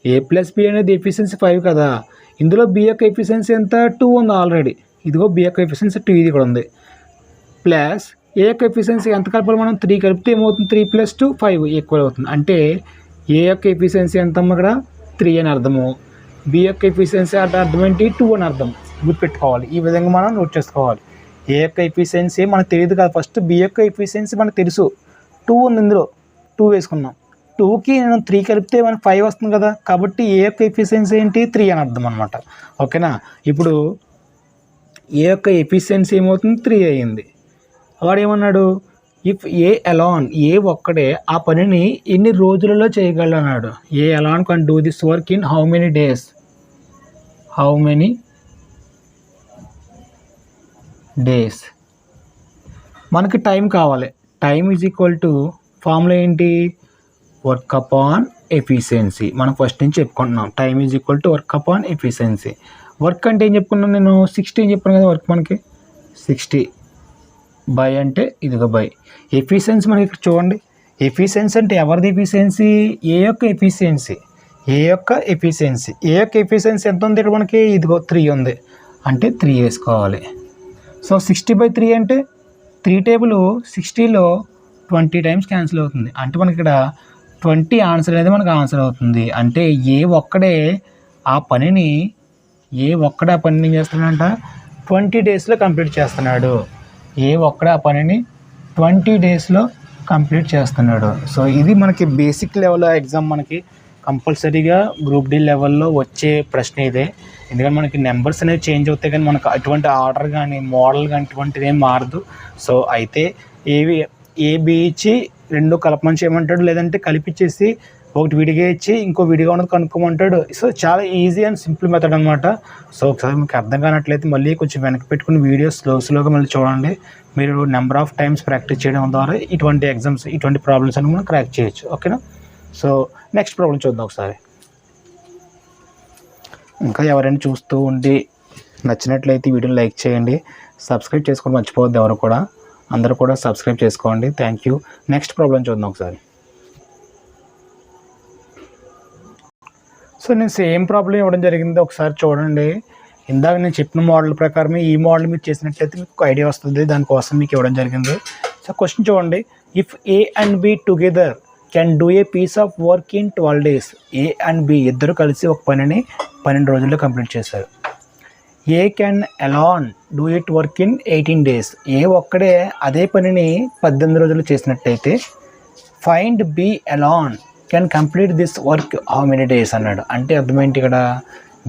ఏ ప్లస్ బి అనేది ఎఫిషియన్సీ 5 కదా, ఇందులో బి యొక్క ఎఫిషియన్సీ ఎంత? 2 ఉంది ఆల్రెడీ. ఇదిగో బి యొక్క ఎఫిషియన్సీ 2 ఇది కూడా ఉంది. ప్లస్ ఏ యొక్క ఎఫిషియన్సీ ఎంత కలపాలి మనం? 3 కలిపితే ఏమవుతుంది? 3 + 2 5 ఈక్వల్ అవుతుంది. అంటే ఏ యొక్క ఎఫిషియన్సీ ఎంత ఇక్కడ? 3 అని అర్థము. బి యొక్క ఎఫిషియన్సీ అంటే అర్థం ఏంటి? 2 అని అర్థం. గుర్తుపెట్టుకోవాలి. ఈ విధంగా మనం నోట్ చేసుకోవాలి. ఏ యొక్క ఎఫిషియన్సీ మనకు తెలియదు కదా, ఫస్ట్ బి యొక్క ఎఫిషియన్సీ మనకు తెలుసు. 2 ఉంది, ఇందులో 2 వేసుకున్నాం. 2కి నేను 3 కలిపితే మనకు 5 వస్తుంది కదా, కాబట్టి ఏ యొక్క ఎఫిషియన్సీ ఏంటి? 3 అని అర్థం అనమాట. ఓకేనా? ఇప్పుడు ఏ యొక్క ఎఫిషియన్సీ ఏమవుతుంది? 3 అయ్యింది. వాడు ఏమన్నాడు? ఇఫ్ ఏ అలాన్, ఏ ఒక్కడే ఆ పనిని ఎన్ని రోజులలో చేయగలడు అన్నాడు. A alone can do this work in how many days? How many days? మనకి టైం కావాలి. Time is equal to formula ఏంటి? Work upon efficiency. మనం ఫస్ట్ నుంచి చెప్పుకుంటున్నాం. Time is equal to work upon efficiency. Work అంటే ఏం చెప్పుకున్నాను నేను? 60 అని చెప్పాను కదా. వర్క్ మనకి 60 బై అంటే ఇదిగో బై. ఎఫిషియన్సీ మనకి ఇక్కడ చూడండి. ఎఫిషియన్సీ అంటే ఎవరిది ఎఫిషియన్సీ? ఏ యొక్క ఎఫిషియన్సీ. ఏ యొక్క ఎఫిషియన్సీ. ఏ యొక్క ఎఫిషియన్సీ ఎంత ఉంది ఇక్కడ మనకి? ఇదిగో 3 ఉంది, అంటే 3 వేసుకోవాలి. సో 60/3 అంటే 3 టేబుల్ 60లో 20 టైమ్స్ క్యాన్సిల్ అవుతుంది. అంటే మనకి ఇక్కడ 20 ఆన్సర్ అనేది మనకు ఆన్సర్ అవుతుంది. అంటే ఏ ఒక్కడే ఆ పనిని చేస్తున్నాడంట 20 డేస్లో కంప్లీట్ చేస్తున్నాడు. ఏ ఒక్కడే ఆ పనిని 20 డేస్లో కంప్లీట్ చేస్తున్నాడు. సో ఇది మనకి బేసిక్ లెవెల్ ఎగ్జామ్ మనకి కంపల్సరీగా గ్రూప్ డి లెవెల్లో వచ్చే ప్రశ్న ఇదే. ఎందుకంటే మనకి నెంబర్స్ అనేవి చేంజ్ అవుతాయి, కానీ మనకు అటువంటి ఆర్డర్ కానీ మోడల్ కానీ అటువంటిది ఏం మారదు. సో అయితే ఏబి ఇచ్చి 2 కలపమని చేయమంటాడు, లేదంటే కలిపిచ్చేసి ఒకటి విడిగా ఇచ్చి ఇంకో విడిగా ఉన్నది కనుక్కోమంటాడు. సో చాలా ఈజీ అండ్ సింపుల్ మెథడ్ అనమాట. సో ఒకసారి మీకు అర్థం కానట్లయితే మళ్ళీ కొంచెం వెనక్కి పెట్టుకుని వీడియో స్లోగా మళ్ళీ చూడండి. మీరు నెంబర్ ఆఫ్ టైమ్స్ ప్రాక్టీస్ చేయడం ద్వారా ఇటువంటి ఎగ్జామ్స్, ఇటువంటి ప్రాబ్లమ్స్ అని మనం క్రాక్ చేయొచ్చు. ఓకేనా? సో నెక్స్ట్ ప్రాబ్లం చూద్దాం ఒకసారి. ఇంకా ఎవరైనా చూస్తూ ఉండి నచ్చినట్లయితే వీడియోని లైక్ చేయండి, సబ్స్క్రైబ్ చేసుకోవడం మర్చిపోవద్దు. ఎవరు కూడా, అందరూ కూడా సబ్స్క్రైబ్ చేసుకోండి. Thank you. నెక్స్ట్ ప్రాబ్లం చూద్దాం ఒకసారి. సో నేను సేమ్ ప్రాబ్లం ఇవ్వడం జరిగింది, ఒకసారి చూడండి. ఇందాక నేను చెప్పిన మోడల్ ప్రకారమే ఈ మోడల్ మీరు చేసినట్లయితే మీకు ఐడియా వస్తుంది, దానికోసం మీకు ఇవ్వడం జరిగింది. సో క్వశ్చన్ చూడండి. If A and B together can do a piece of work in 12 days. A and B ఇద్దరు కలిసి ఒక పనిని 12 రోజుల్లో కంప్లీట్ చేశారు. A can alone do it work in 18 days. A ఒక్కడే అదే పనిని 18 రోజులు చేసినట్టయితే find B alone can complete this work how many days అన్నాడు. అంటే అర్థమేంటి, ఇక్కడ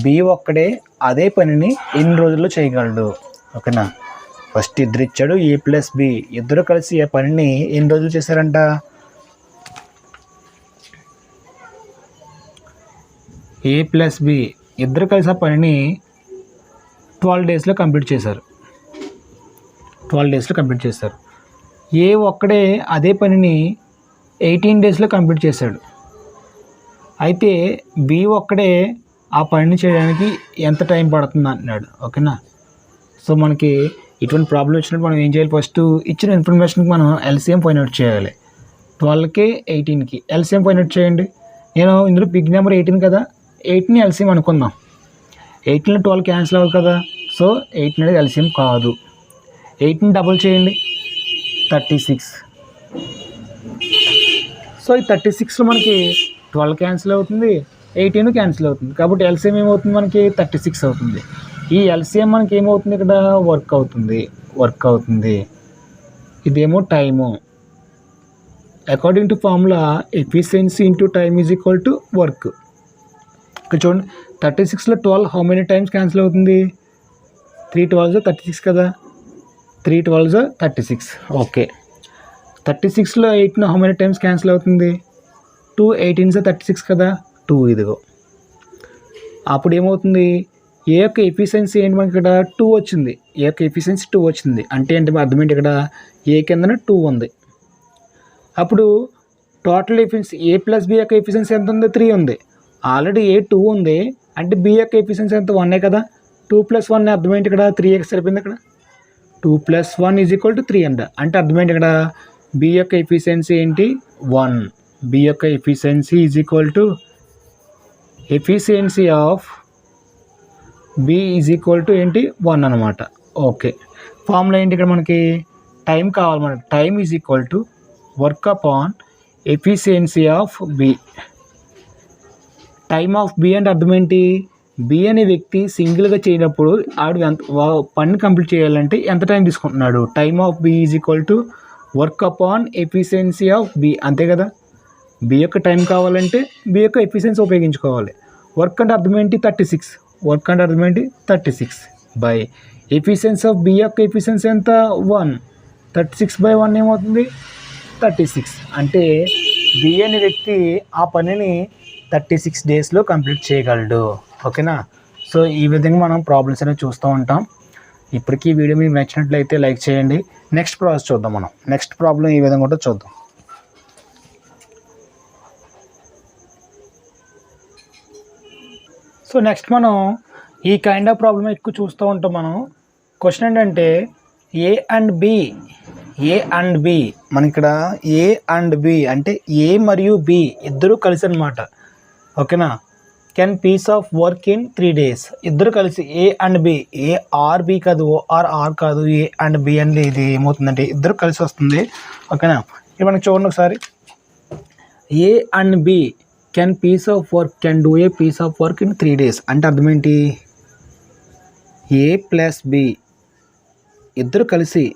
బి ఒక్కడే అదే పనిని ఎన్ని రోజుల్లో చేయగలడు. ఓకేనా? ఫస్ట్ ఇద్దరు ఇచ్చాడు, ఏ ప్లస్ బి ఇద్దరు కలిసి ఏ పనిని ఎన్ని రోజులు చేశారంట. ఏ ప్లస్ బి ఇద్దరు కలిసి ఆ పనిని 12 daysలో కంప్లీట్ చేశారు. 12 daysలో కంప్లీట్ చేశారు. ఏ ఒక్కడే అదే పనిని 18 daysలో కంప్లీట్ చేశాడు. అయితే బి ఒక్కడే ఆ పనిని చేయడానికి ఎంత టైం పడుతుంది అంటున్నాడు. ఓకేనా? సో మనకి ఇటువంటి ప్రాబ్లం వచ్చినప్పుడు మనం ఏం చేయాలి, ఫస్ట్ ఇచ్చిన ఇన్ఫర్మేషన్కి మనం ఎల్సిఎం ఫైండ్ అవుట్ చేయాలి. 12కి 18కి ఎల్సిఎం ఫైండ్ అవుట్ చేయండి. నేను ఇందులో బిగ్ నెంబర్ 18 కదా, 8ని ఎల్సిఎం అనుకుందాం. 18లో 12 క్యాన్సిల్ అవ్వదు కదా, సో 18 అనేది ఎల్సిఎం కాదు. 8ని డబుల్ చేయండి, 36. సో ఈ 36లో మనకి 12 క్యాన్సిల్ అవుతుంది, 18 క్యాన్సిల్ అవుతుంది. కాబట్టి ఎల్సిఎం ఏమవుతుంది, మనకి 36 అవుతుంది. ఈ ఎల్సిఎం మనకి ఏమవుతుంది, ఇక్కడ వర్క్ అవుతుంది. ఇదేమో time. According to formula efficiency into time is equal to work. ఇక్కడ చూడండి, 36లో 12 హౌ మెనీ టైమ్స్ క్యాన్సిల్ అవుతుంది, 3 12s 36 కదా, 3 12s 36. ఓకే. 36లో 8 హౌ మెనీ టైమ్స్ క్యాన్సిల్ అవుతుంది, 2 18s 36 కదా, 2 ఇదిగో. అప్పుడు ఏమవుతుంది, ఏ యొక్క ఎఫిషియన్సీ ఏంటి, మనకి ఇక్కడ 2 వచ్చింది. ఏ యొక్క ఎఫిషియన్సీ 2 వచ్చింది అంటే ఏంటి అర్థం ఏంటి, ఇక్కడ ఏ కిందన 2 ఉంది. అప్పుడు టోటల్ ఎఫిషియన్సీ ఏ ప్లస్ బి యొక్క ఎఫిషియన్సీ ఎంత ఉంది, 3 ఉంది. ఆల్రెడీ ఏ 2 ఉంది అంటే బి యొక్క ఎఫిషియన్సీ ఎంత, 1 కదా. 2 + 1 అర్థం ఏంటి, ఇక్కడ 3x సరిపోయింది. ఇక్కడ 2 + 1 = 3 అంట. అంటే అర్థమేంటి, ఇక్కడ బి యొక్క ఎఫిషియన్సీ ఏంటి, 1. బి యొక్క efficiency is equal to efficiency of B is equal to ఏంటి, 1 అనమాట. ఓకే. ఫార్ములా ఏంటి, ఇక్కడ మనకి టైం కావాలి. మనకి time is equal to work upon efficiency of B. Time of B అంటే అర్థం ఏంటి, బి అనే వ్యక్తి సింగిల్గా చేయనప్పుడు ఆడు పని కంప్లీట్ చేయాలంటే ఎంత టైం తీసుకుంటున్నాడు. Time of B is equal to work upon efficiency of B, అంతే కదా. బి యొక్క టైం కావాలంటే బి యొక్క ఎఫిషియన్సీ ఉపయోగించుకోవాలి. వర్క్ అంటే అర్థం ఏంటి, 36. వర్క్ అంటే అర్థం ఏంటి, 36 బై ఎఫిషియన్సీ ఆఫ్ బి యొక్క ఎఫిషియన్సీ ఎంత, 1. 36/1 ఏమవుతుంది, 36. అంటే బి అనే వ్యక్తి ఆ పనిని 36 daysలో కంప్లీట్ చేయగలడు. ఓకేనా? సో ఈ విధంగా మనం ప్రాబ్లమ్స్ అనేవి చూస్తూ ఉంటాం. ఇప్పటికీ ఈ వీడియో మీకు నచ్చినట్లయితే లైక్ చేయండి. నెక్స్ట్ ప్రాసెస్ చూద్దాం. మనం నెక్స్ట్ ప్రాబ్లం ఈ విధంగా ఉంటుందో చూద్దాం. సో నెక్స్ట్ మనం ఈ కైండ్ ఆఫ్ ప్రాబ్లమ్ ఎక్కువ చూస్తూ ఉంటాం మనం. క్వశ్చన్ ఏంటంటే ఏ అండ్ బి మన ఇక్కడ ఏ అండ్ బి అంటే ఏ మరియు బి ఇద్దరు కలిసి అనమాట. ఓకేనా? Can piece of work in 3 days. ఇద్దరు కలిసి A and B, A or B కాదు, ఆర్ కాదు, ఏ అండ్ బి అండి. ఇది ఏమవుతుందంటే ఇద్దరు కలిసి వస్తుంది. ఓకేనా? ఇది మనకి చూడండి ఒకసారి. A and B can do a piece of work in 3 days అంటే అర్థం ఏంటి, ఏ ప్లస్ బి ఇద్దరు కలిసి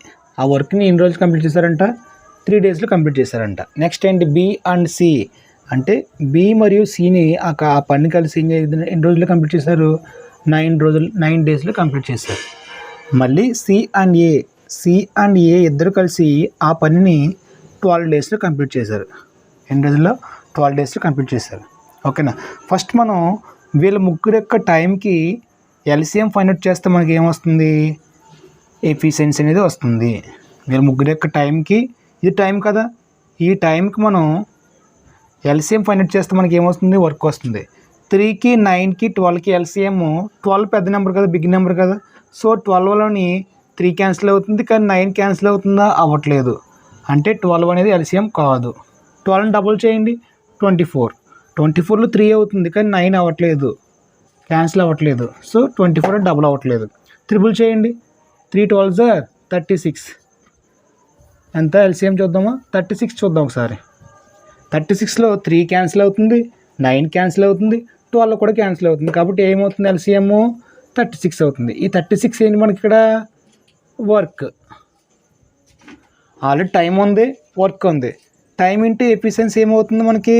ఆ వర్క్ని ఎన్ని రోజులు కంప్లీట్ చేశారంట, 3 daysలో కంప్లీట్ చేశారంట. నెక్స్ట్ ఏంటి, బి అండ్ సి అంటే బి మరియు సిని ఆ పని కలిసి ఎన్ని రోజుల్లో కంప్లీట్ చేశారు, 9 daysలో కంప్లీట్ చేశారు. మళ్ళీ సి అండ్ ఏ ఇద్దరు కలిసి ఆ పనిని 12 daysలో కంప్లీట్ చేశారు. ఎన్ని రోజుల్లో, 12 డేస్లో కంప్లీట్ చేశారు. ఓకేనా. ఫస్ట్ మనం వీళ్ళ ముగ్గురు యొక్క టైంకి ఎల్సిఎం ఫైండ్ అవుట్ చేస్తే మనకి ఏమొస్తుంది, ఎఫిషియన్సీ అనేది వస్తుంది. వీళ్ళ ముగ్గురు యొక్క టైంకి, ఇది టైం కదా, ఈ టైంకి మనం ఎల్సిఎం ఫైండ్ అవుట్ చేస్తే మనకి ఏమొస్తుంది, వర్క్ వస్తుంది. 3కి 9కి 12కి ఎల్సిఎం, 12 పెద్ద నెంబర్ కదా, బిగ్ నెంబర్ కదా. సో 12లోని 3 క్యాన్సిల్ అవుతుంది, కానీ 9 క్యాన్సిల్ అవుతుందా, అవ్వట్లేదు. అంటే 12 అనేది ఎల్సిఎం కాదు. 12ని డబుల్ చేయండి, 24. 24లో 3 అవుతుంది, కానీ 9 అవ్వట్లేదు, క్యాన్సిల్ అవ్వట్లేదు. సో 24 డబుల్ అవ్వట్లేదు. త్రిబుల్ చేయండి, 3 12 36. ఎంత ఎల్సిఎం చూద్దామా, 36 చూద్దాం ఒకసారి. 36లో 3 క్యాన్సిల్ అవుతుంది, 9 క్యాన్సిల్ అవుతుంది, 12 కూడా క్యాన్సిల్ అవుతుంది. కాబట్టి ఏమవుతుంది, ఎల్సిఎం 36 అవుతుంది. ఈ 36 ఏంటి మనకి ఇక్కడ, వర్క్. ఆల్రెడీ టైం ఉంది, వర్క్ ఉంది. టైం ఇంటూ ఎఫిషియన్సీ ఏమవుతుంది మనకి,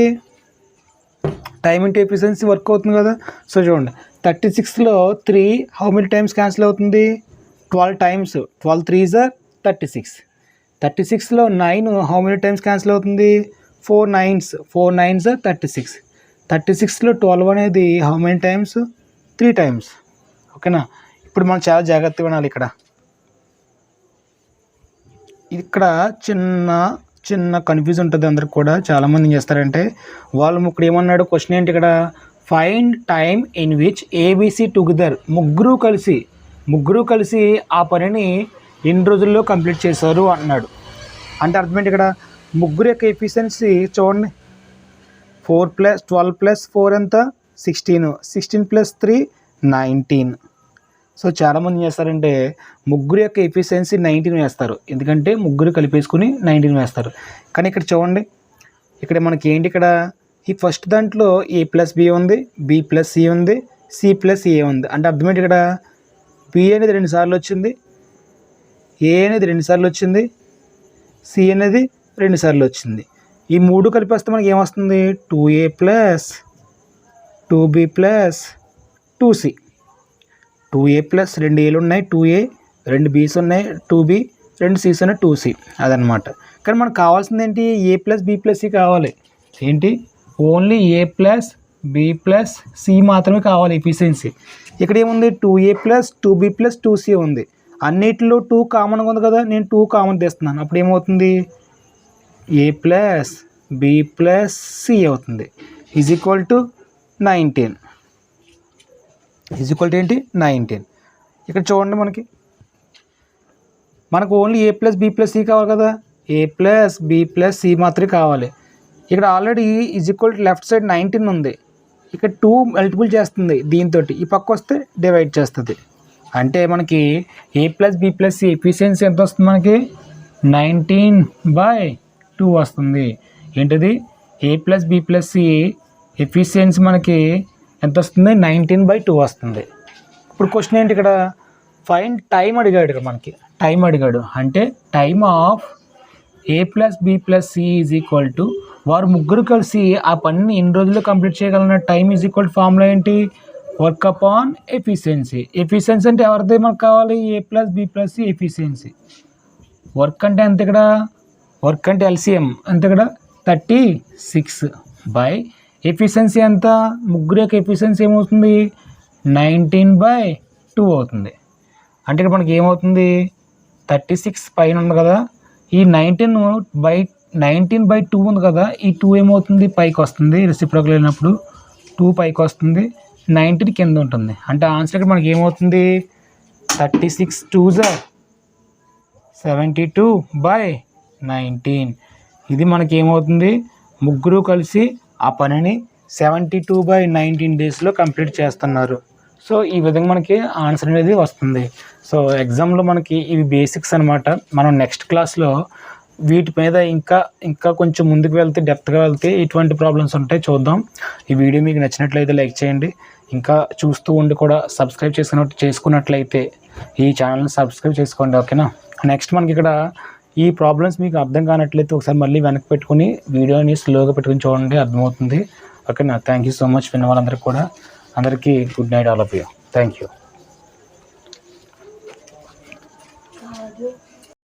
టైం ఇంటూ ఎఫిషియన్సీ వర్క్ అవుతుంది కదా. సో చూడండి, 36లో 3 హౌ మెనీ టైమ్స్ క్యాన్సిల్ అవుతుంది, 12 times. 12 3s 36. 36లో 9 how many times cancel అవుతుంది, 4 9s. 4 9s 36. 36లో 12 అనేది హౌ మెనీ టైమ్స్, 3 టైమ్స్. ఓకేనా. ఇప్పుడు మనం చాలా జాగ్రత్తగా వినాలి. ఇక్కడ చిన్న కన్ఫ్యూజ్ ఉంటుంది అందరికి కూడా. చాలామంది ఏం చేస్తారంటే, వాళ్ళు ఇక్కడ ఏమన్నాడు, క్వశ్చన్ ఏంటి ఇక్కడ, find time in which A B C together, ముగ్గురు కలిసి ఆ పనిని ఎన్ని రోజుల్లో కంప్లీట్ చేశారు అన్నాడు. అంటే అర్థం ఏంటి ఇక్కడ, ముగ్గురు యొక్క ఎఫిషియన్సీ చూడండి, 4 + 12 + 4 ఎంత, 16. 16 + 3 19. సో చాలామంది ఏం చేస్తారంటే, ముగ్గురు యొక్క ఎఫిషియన్సీ 19 వేస్తారు, ఎందుకంటే ముగ్గురు కలిపేసుకుని 19 వేస్తారు. కానీ ఇక్కడ చూడండి, ఇక్కడ మనకి ఏంటి, ఇక్కడ ఈ ఫస్ట్ దాంట్లో A + B ఉంది, B + C ఉంది, C + A ఉంది. అంటే అర్థం ఏంటి ఇక్కడ, B అనేది 2 సార్లు వచ్చింది, A అనేది 2 సార్లు వచ్చింది, C అనేది 2 సార్లు వచ్చింది. ఈ 3 కలిపేస్తే మనకి ఏమొస్తుంది, 2A + 2B + 2C. 2A + 2 Aలు ఉన్నాయి, 2A, 2 B's ఉన్నాయి, 2B, 2 C's ఉన్నాయి, 2C. అదనమాట. కానీ మనకు కావాల్సింది ఏంటి, A + B + C కావాలి. ఏంటి, ఓన్లీ A + B + C మాత్రమే కావాలి ఎఫిషియన్సీ. ఇక్కడ ఏముంది, 2A + 2B + 2C ఉంది. అన్నిటిలో 2 కామన్గా ఉంది కదా, నేను 2 కామన్ తీస్తున్నాను. అప్పుడు ఏమవుతుంది, A + B + C అవుతుంది, = 19. ఏంటి, 19. ఇక్కడ చూడండి, మనకు ఓన్లీ A + B + C కావాలి కదా, A + B + C మాత్రమే కావాలి. ఇక్కడ ఆల్రెడీ లెఫ్ట్ సైడ్ 19 ఉంది, ఇక్కడ 2 మల్టిపుల్ చేస్తుంది దీంతో, ఈ పక్క వస్తే డివైడ్ చేస్తుంది. అంటే మనకి A + B + C ఎఫిషియన్సీ ఎంత వస్తుంది, మనకి 19/2 వస్తుంది. ఏంటిది, A + B + C ఎఫిషియన్సీ మనకి ఎంత వస్తుంది, 19/2 వస్తుంది. ఇప్పుడు క్వశ్చన్ ఏంటి, ఇక్కడ ఫైండ్ టైం అడిగాడు. ఇక్కడ మనకి టైం అడిగాడు, అంటే time of A + B + C = వారు ముగ్గురు కలిసి ఆ పనిని ఎన్ని రోజుల్లో కంప్లీట్ చేయగలన. టైమ్ ఫార్ములా ఏంటి, వర్క్ అపాన్ ఎఫిషియన్సీ. ఎఫిషియన్సీ అంటే ఎవరిది మనకు కావాలి, A + B + C efficiency. Work అంటే ఎంత, ఇక్కడ వర్క్ అంటే ఎల్సిఎం ఎంత, ఇక్కడ 36 బై ఎఫిషియన్సీ ఎంత, ముగ్గురు యొక్క ఎఫిషియన్సీ ఏమవుతుంది, 19/2 అవుతుంది. అంటే ఇక్కడ మనకి ఏమవుతుంది, 36 పైన ఉంది కదా, ఈ 19/2 ఉంది కదా, ఈ 2 ఏమవుతుంది, పైకి వస్తుంది, రెసిప్రోకల్ అయినప్పుడు 2 పైకి వస్తుంది, 19 కింద ఉంటుంది. అంటే ఆన్సర్ ఇక్కడ మనకి ఏమవుతుంది, 36 2s 72/19. ఇది మనకి ఏమవుతుంది, ముగ్గురు కలిసి ఆ పనిని 72/19 డేస్లో కంప్లీట్ చేస్తున్నారు. సో ఈ విధంగా మనకి ఆన్సర్ అనేది వస్తుంది. సో ఎగ్జామ్లో మనకి ఇవి బేసిక్స్ అనమాట. మనం నెక్స్ట్ క్లాస్లో వీటి మీద ఇంకా కొంచెం ముందుకు వెళ్తే, డెప్త్గా వెళ్తే ఎటువంటి ప్రాబ్లమ్స్ ఉంటాయి చూద్దాం. ఈ వీడియో మీకు నచ్చినట్లయితే లైక్ చేయండి. ఇంకా చూస్తూ ఉండి కూడా సబ్స్క్రైబ్ చేసుకున్నట్లయితే ఈ ఛానల్ని సబ్స్క్రైబ్ చేసుకోండి. ఓకేనా. నెక్స్ట్ మనకి ఇక్కడ ఈ ప్రాబ్లమ్స్ మీకు అర్థం కానట్లయితే ఒకసారి మళ్ళీ వెనక్కి పెట్టుకుని వీడియోని స్లోగా పెట్టుకుని చూడండి, అర్థమవుతుంది. ఓకేనా. థ్యాంక్ యూ సో మచ్ విన్న వాళ్ళందరికీ కూడా. అందరికీ good night all of you. Thank you.